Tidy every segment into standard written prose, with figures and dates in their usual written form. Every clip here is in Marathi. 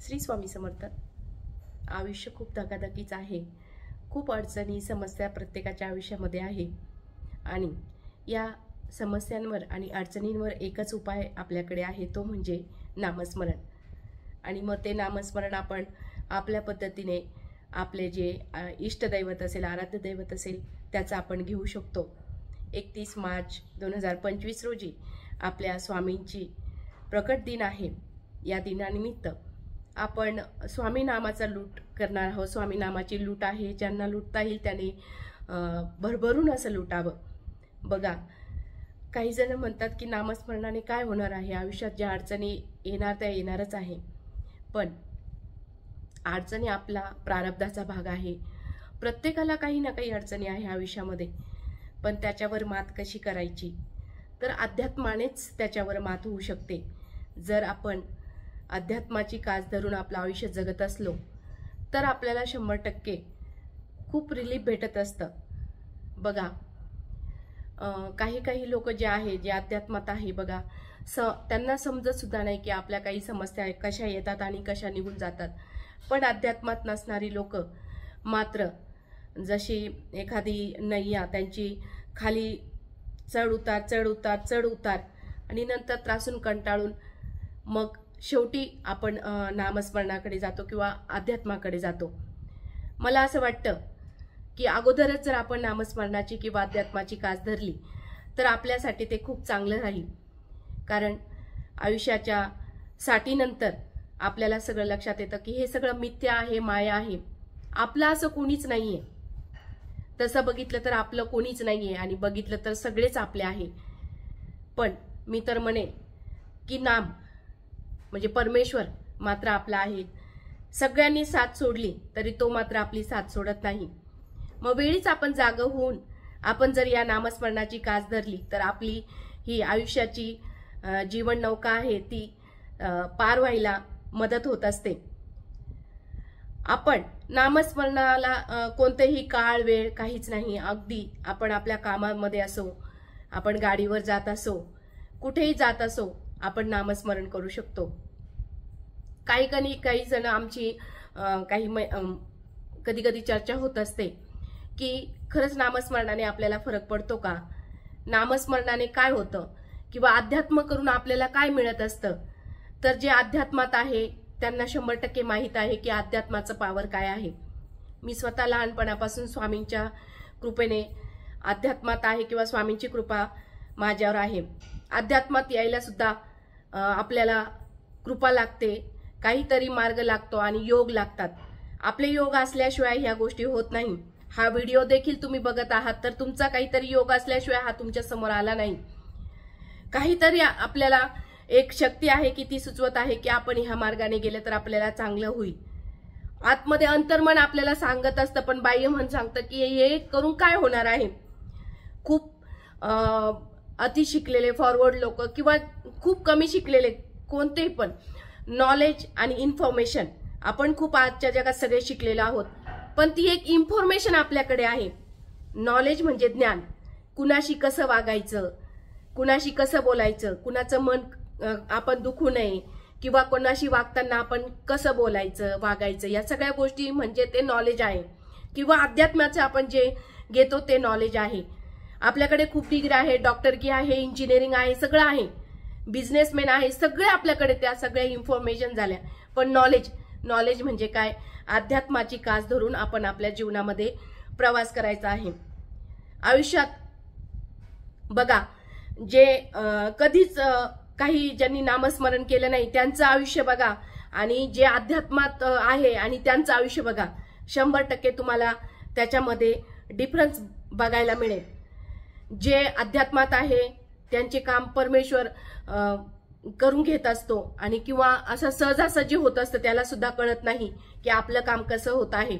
श्री स्वामी समर्थ। आयुष्य खूप धकाधकीच आहे, खूप अडचणी समस्या प्रत्येकाच्या आयुष्यामध्ये आहे आणि या समस्यांवर आणि अडचणींवर एकच उपाय आपल्याकडे आहे, तो म्हणजे नामस्मरण। आणि मग ते नामस्मरण आपण आपल्या पद्धतीने आपले जे इष्टदैवत असेल, आराध्य दैवत असेल त्याचा आपण घेऊ शकतो। 31 मार्च 2025 रोजी आपल्या स्वामींची प्रकट दिन आहे। या दिनानिमित्त आपण स्वामी नामाचा लूट करणार आहोत। स्वामी नामाची लूट आहे, ज्यांना लुटता येईल त्याने भरभरून असं लुटावं। बघा, काही जण म्हणतात की नामस्मरणाने काय होणार आहे, आयुष्यात ज्या अडचणी येणार त्या येणारच आहे, पण अडचणी आपला प्रारब्धाचा भाग आहे। प्रत्येकाला काही ना काही अडचणी आहे आयुष्यामध्ये, पण त्याच्यावर मात कशी करायची, तर अध्यात्मानेच त्याच्यावर मात होऊ शकते। जर आपण अध्यात्माची कास धरून आपलं आयुष्य जगत असलो तर आपल्याला 100% खूप रिलीफ भेटत असतं। बघा, काही लोक जे आहे, जे अध्यात्मात आहे, बघा त्यांना समजत सुद्धा नाही की आपल्या काही समस्या कशा येतात आणि कशा निघून जातात। पण अध्यात्मात नसणारी लोक मात्र जशी एखादी नैया, त्यांची खाली चढ उतार आणि नंतर त्रासून कंटाळून मग शेवटी आपण नामस्मरणाकडे जातो किंवा अध्यात्माकडे जातो। मला असं वाटतं की अगोदरच जर आपण नामस्मरणाची किंवा अध्यात्माची कास धरली तर आपल्यासाठी ते खूप चांगलं राहील। कारण आयुष्याच्या साठीनंतर आपल्याला सगळं लक्षात येतं की हे सगळं मिथ्या आहे, माया आहे, आपलं असं कोणीच नाहीये। तसं बघितलं तर आपलं कोणीच नाहीये आणि बघितलं तर सगळेच आपले आहे। पण मी तर म्हणेन की नाम म्हणजे परमेश्वर मात्र आपला आहे। सगळ्यांनी साथ सोडली तरी तो मात्र आपली साथ सोडत नाही। मग वेळीच आपण जागं होऊन आपण जर या नामस्मरणाची कास धरली तर आपली ही आयुष्याची जीवन नौका आहे ती पार व्हायला मदत होत असते। आपण नामस्मरणाला कोणतेही काळ वेळ काहीच नाही। अगदी आपण आपल्या कामामध्ये असो, आपण गाडीवर जात असो, कुठेही जात असो, आपण नामस्मरण करू शकतो। काही जण आमची कधी चर्चा होत असते की खरंच नामस्मरणाने आपल्याला फरक पडतो का, नामस्मरणाने काय होतं किंवा अध्यात्म करून आपल्याला काय मिळत असतं। तर जे अध्यात्मात आहे त्यांना 100% माहित आहे की अध्यात्माचं पावर काय आहे। मी स्वतः लहानपणापासून स्वामींच्या कृपेने अध्यात्मात आहे किंवा स्वामींची कृपा माझ्यावर आहे। अध्यात्मात यायला सुद्धा आपल्याला कृपा लागते, काहीतरी मार्ग लागतो आणि योग लागतात। आपले योग असल्याशिवाय ह्या गोष्टी होत नाही। हा व्हिडिओ देखील तुम्ही बघत आहात तर तुमचा काहीतरी योग असल्याशिवाय हा तुमच्या समोर आला नाही। काहीतरी आपल्याला एक शक्ती आहे की ती सुचवत आहे की आपण ह्या मार्गाने गेले तर आपल्याला चांगलं होईल। आतमध्ये अंतर्मन आपल्याला सांगत असतं, पण बाह्य मन सांगतं की हे करून काय होणार आहे। खूप अति शिकलेले फॉरवर्ड लोक किंवा खूप कमी शिकलेले कोणतेही पण नॉलेज आणि इन्फॉर्मेशन, आपण खूप आजच्या जगात सगळे शिकलेलो आहोत, पण ती एक इन्फॉर्मेशन आपल्याकडे आहे। नॉलेज म्हणजे ज्ञान, कुणाशी कसं वागायचं, कुणाशी कसं बोलायचं, कुणाचं मन आपण दुखू नये किंवा कोणाशी वागताना आपण कसं बोलायचं वागायचं, या सगळ्या गोष्टी म्हणजे ते नॉलेज आहे। किंवा अध्यात्माचं आपण जे घेतो ते नॉलेज आहे। आपल्याकडे खूप डिग्री आहे, डॉक्टरकी आहे, इंजिनिअरिंग आहे, सगळं आहे, बिझनेसमॅन आहे, सगळे आपल्याकडे त्या सगळ्या इन्फॉर्मेशन झाल्या। पण नॉलेज म्हणजे काय, अध्यात्माची कास धरून आपण आपल्या जीवनामध्ये प्रवास करायचा आहे। आयुष्यात बघा, जे कधीच काही ज्यांनी नामस्मरण केलं नाही त्यांचं आयुष्य बघा आणि जे अध्यात्मात आहे आणि त्यांचं आयुष्य बघा, 100% तुम्हाला त्याच्यामध्ये डिफरन्स बघायला मिळेल। जे अध्यात्मात आहे त्यांचे काम परमेश्वर करून घेत असतो आणि किंवा असं सहजासहजी होत असतं, त्याला सुद्धा कळत नाही की आपलं काम कसं होत आहे।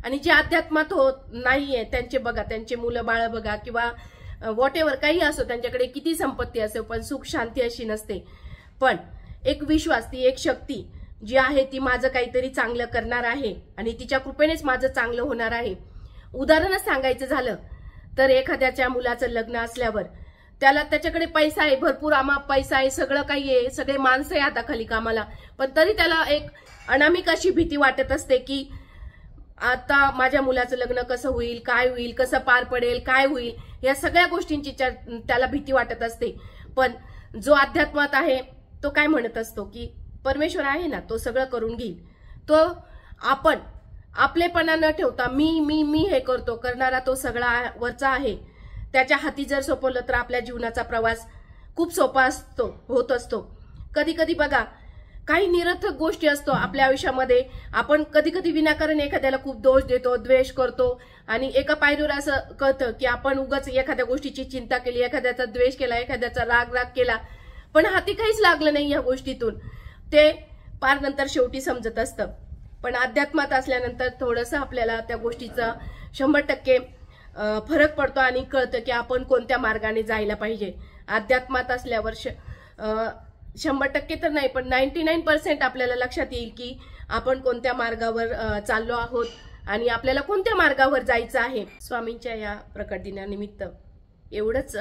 आणि जे अध्यात्मात होत नाहीये त्यांचे बघा, त्यांचे मुलं बाळ बघा किंवा व्हॉटएव्हर काही असो, त्यांच्याकडे किती संपत्ती असो पण सुख शांती अशी नसते। पण एक विश्वास, ती एक शक्ती जी आहे ती माझं काहीतरी चांगलं करणार आहे आणि तिच्या कृपेनेच माझं चांगलं होणार आहे। उदाहरणच सांगायचं झालं तर एखाद्याच्या मुलाचं लग्न असल्यावर त्याच्याकडे पैसा आहे, भरपूर पैसा आहे, सगळं काही आहे, सगळे माणसं आहे आता खाली कामाला, पण तरी त्याला एक अनामिक अशी भीती वाटत असते की आता माझ्या मुलाचं लग्न कसं होईल, काय होईल, कसं पार पडेल, काय होईल, या सगळ्या गोष्टींची त्याला भीती वाटत असते. पण जो अध्यात्मात आहे तो काय म्हणत असतो की परमेश्वर आहे ना, तो सगळं करून घेईल. तो आपण आपलेपणा न ठेवता मी मी मी हे करतो, करणारा तो सगळा वरचा आहे. त्याच्या हाती जर सोपवलं तर आपल्या जीवनाचा प्रवास खूप सोपा होत असतो. कधी कधी बघा, काही निरर्थक गोष्टी असतो आपल्या आयुष्यामध्ये. आपण कधी कधी विनाकारण एखाद्याला खूप दोष देतो, द्वेष करतो आणि एका पायरीवर असं कळतं की आपण उगाच एखाद्या गोष्टीची चिंता केली, एखाद्याचा द्वेष केला, एखाद्याचा राग केला, पण हाती काहीच लागलं नाही या गोष्टीतून. ते पार नंतर शेवटी समजत असतं. पण अध्यात्मात असल्यानंतर थोडंसं आपल्याला त्या गोष्टीचा 100% फरक पडतो आणि कळतं की आपण कोणत्या मार्गाने जायला पाहिजे. अध्यात्मात असल्यावर 100% तर नाही, पण 99% आपल्याला लक्षात येईल की आपण कोणत्या मार्गावर चाललो आहोत आणि आपल्याला कोणत्या मार्गावर जायचं आहे. स्वामींच्या या प्रकट दिनानिमित्त एवढंच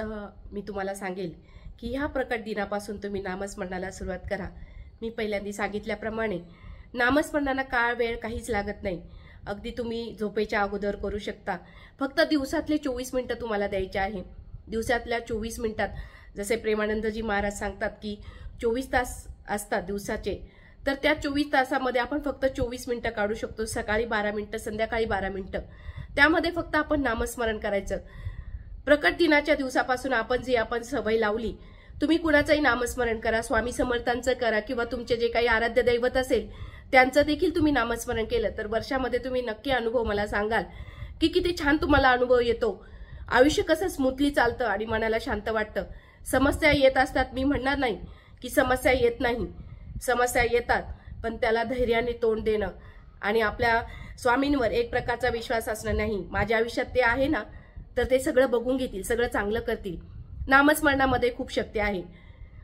मी तुम्हाला सांगेल की ह्या प्रकट दिनापासून तुम्ही नामस्मरणाला सुरुवात करा. मी पहिल्यांदा सांगितल्याप्रमाणे नामस्मरणाला काळ वेळ काहीच लागत नाही. अगदी तुम्ही झोपेच्या अगोदर करू शकता. फक्त दिवसातले 24 मिनिटं तुम्हाला द्यायचे आहे. दिवसातल्या 24 मिनिटात जसे प्रेमानंदजी महाराज सांगतात की 24 तास असतात दिवसाचे, तर त्या 24 तासामध्ये आपण फक्त 24 मिनिटं काढू शकतो. सकाळी 12 मिनिटं, संध्याकाळी 12 मिनिटं. त्यामध्ये फक्त आपण नामस्मरण करायचं. प्रकट दिनाच्या दिवसापासून आपण सवय लावली. तुम्ही कुणाचंही नामस्मरण करा, स्वामी समर्थांचं करा किंवा तुमचे जे काही आराध्य दैवत असेल त्यांचं देखील तुम्ही नामस्मरण केलं तर वर्षामध्ये तुम्ही नक्की अनुभव मला सांगाल की किती छान तुम्हाला अनुभव येतो. आयुष्य कसं स्मूथली चालतं आणि मनाला शांत वाटतं. समस्या येत असतात, मी म्हणणार नाही की समस्या येत नाही, समस्या येतात, पण त्याला धैर्याने तोंड देणं आणि आपल्या स्वामींवर एक प्रकारचा विश्वास असणं नाही. माझ्या आयुष्यात ते आहे ना, तर ते सगळं बघून घेतील, सगळं चांगलं करतील. नामस्मरणामध्ये खूप शक्ती आहे.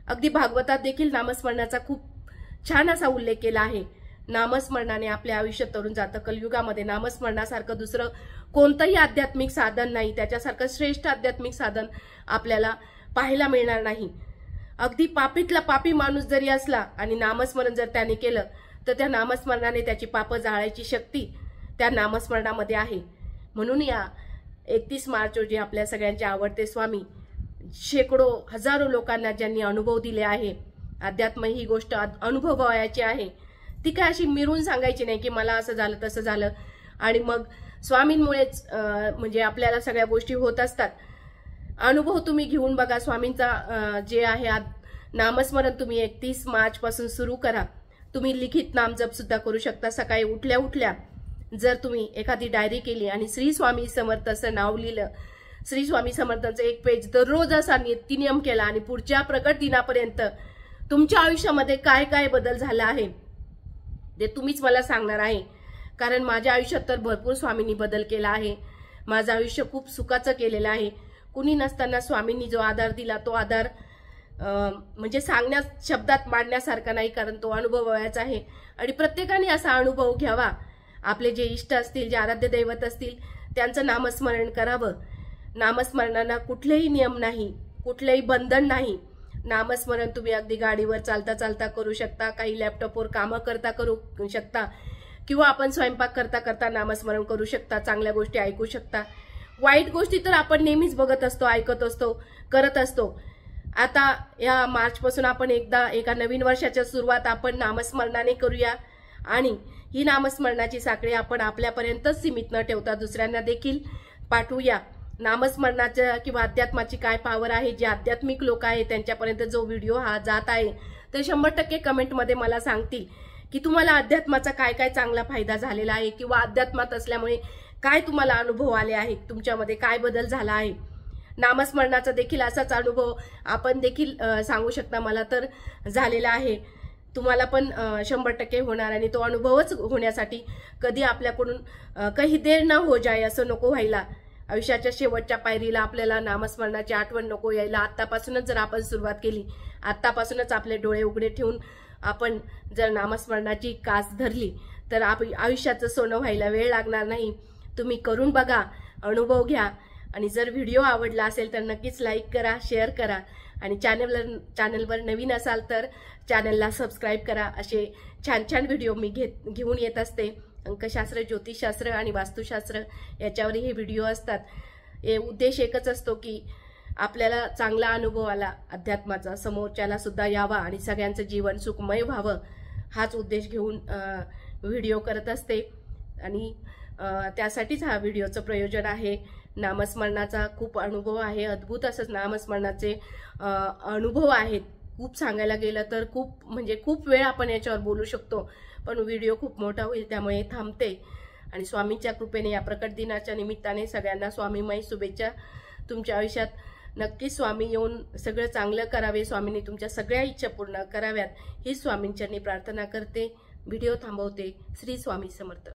अगदी भागवतात देखील नामस्मरणाचा खूप छान असा उल्लेख केला आहे. नामस्मरणाने आपले आयुष्य तरुण जातं. कलियुगामध्ये नामस्मरणासारखं दुसरं कोणतंही आध्यात्मिक साधन नाही, त्याच्यासारखं श्रेष्ठ आध्यात्मिक साधन आपल्याला पाहायला मिळणार नाही. अगदी पापीतला पापी माणूस जरी असला आणि नामस्मरण जर त्याने केलं तर त्या नामस्मरणाने त्याची पापं जाळायची शक्ती त्या नामस्मरणामध्ये आहे. म्हणून या 31 मार्च रोजी आपल्या सगळ्यांचे आवडते स्वामी शेकडो हजारो लोकांना ज्यांनी अनुभव दिले आहे, अध्यात्म ही गोष्ट अनुभवायची आहे. ती काय अशी मिरून सांगायची नाही की मला असं झालं तसं झालं आणि मग स्वामींमुळेच म्हणजे आपल्याला सगळ्या गोष्टी होत असतात. अनुभव तुम्ही घेऊन बघा. स्वामींचा जे आहे नामस्मरण तुम्ही 31 मार्च पासून सुरू करा. तुम्ही लिखित नामजप सुद्धा करू शकता. सकाळी उठल्या उठल्या जर तुम्ही एखादी डायरी केली आणि श्री स्वामी समर्थ असं नाव लिहिलं, श्री स्वामी समर्थांचं एक पेज दररोज असा नित्यनियम केला आणि पुढच्या प्रकट दिनापर्यंत तुमच्या आयुष्यामध्ये काय काय बदल झाला आहे ते तुम्हीच मला सांगणार आहे. कारण माझ्या आयुष्यात तर भरपूर स्वामींनी बदल केला आहे. माझं आयुष्य खूप सुखाचं केलेलं आहे. कुणी नसताना स्वामींनी जो आधार दिला तो आधार म्हणजे शब्दात मांडण्यासारखा नाही, कारण तो अनुभवायचा आहे आणि प्रत्येकाने असा अनुभव घ्यावा. आपले जे इष्ट असतील, जे आराध्य दैवत असतील त्यांचं नामस्मरण करावं. नामस्मरणाला कुठलेही नियम नाही, कुठलेही बंधन नाही. नामस्मरण तुम्ही अगदी गाडीवर चालता चालता करू शकता, काही लॅपटॉपवर कामं करता करू शकता किंवा आपण स्वयंपाक करता करता नामस्मरण करू शकता. चांगल्या गोष्टी ऐकू शकता. वाईट गोष्टी तर आपण नेहमीच बघत असतो, ऐकत असतो, करत असतो. आता या मार्च पासून आपण एका नवीन वर्षाच्या सुरुवात आपण नामस्मरणाने करूया आणि ही नामस्मरणाची साखळी आपण आपल्यापर्यंतच सीमित न ठेवता दुसऱ्यांना देखील पाठवूया. नामस्मरणाच्या किंवा अध्यात्माची काय पॉवर आहे, जे आध्यात्मिक लोक आहेत त्यांच्यापर्यंत जो व्हिडिओ हा जात आहे तर 100% कमेंटमध्ये मला सांगतील की तुम्हाला अध्यात्माचा काय काय चांगला फायदा झालेला आहे किंवा अध्यात्मात असल्यामुळे काय तुम्हाला अनुभव आले आहेत, तुमच्यामध्ये काय बदल झाला आहे. नामस्मरणाचा देखील असाच अनुभव आपण देखील सांगू शकता. मला तर झालेला आहे, तुम्हाला पण 100% होणार आणि तो अनुभवच होण्यासाठी कधी आपल्याकडून काही देर न हो जाय असं नको व्हायला. आयुष्याच्या शेवटच्या पायरीला आपल्याला नामस्मरणाची आठवण नको यायला. आत्तापासूनच जर आपण सुरुवात केली, आत्तापासूनच आपले डोळे उघडे ठेवून आपण जर नामस्मरणाची कास धरली तर आयुष्याचं सोनं व्हायला वेळ लागणार नाही. तुम्ही करून बघा, अनुभव घ्या आणि जर व्हिडिओ आवडला असेल तर नक्कीच लाईक करा, शेअर करा आणि चॅनलवर नवीन असाल तर चॅनलला सबस्क्राईब करा. असे छान छान व्हिडिओ मी घेऊन येत असते. अंकशास्त्र, ज्योतिषशास्त्र आणि वास्तुशास्त्र याच्यावरही हे व्हिडिओ असतात. हे उद्देश एकच असतो की आपल्याला चांगला अनुभव आला अध्यात्माचा, समोरच्याला सुद्धा यावा आणि सगळ्यांचं जीवन सुखमय व्हावं, हाच उद्देश घेऊन व्हिडिओ करत असते. आणि त्यासाठीच हा व्हिडिओचं प्रयोजन आहे. नामस्मरणाचा खूप अनुभव आहे, अद्भुत असंच नामस्मरणाचे अनुभव आहेत. खूप सांगायला गेलं तर खूप वेळ आपण याच्यावर बोलू शकतो, पण व्हिडिओ खूप मोठा होईल त्यामुळे थांबते. आणि स्वामींच्या कृपेने या प्रकट दिनाच्या निमित्ताने सगळ्यांना स्वामीमय शुभेच्छा. तुमच्या आयुष्यात नक्की स्वामी येऊन सगळं चांगलं करावे, स्वामींनी तुमच्या सगळ्या इच्छा पूर्ण कराव्यात ही स्वामींचरणी प्रार्थना करते. व्हिडिओ थांबवते. श्री स्वामी समर्थ.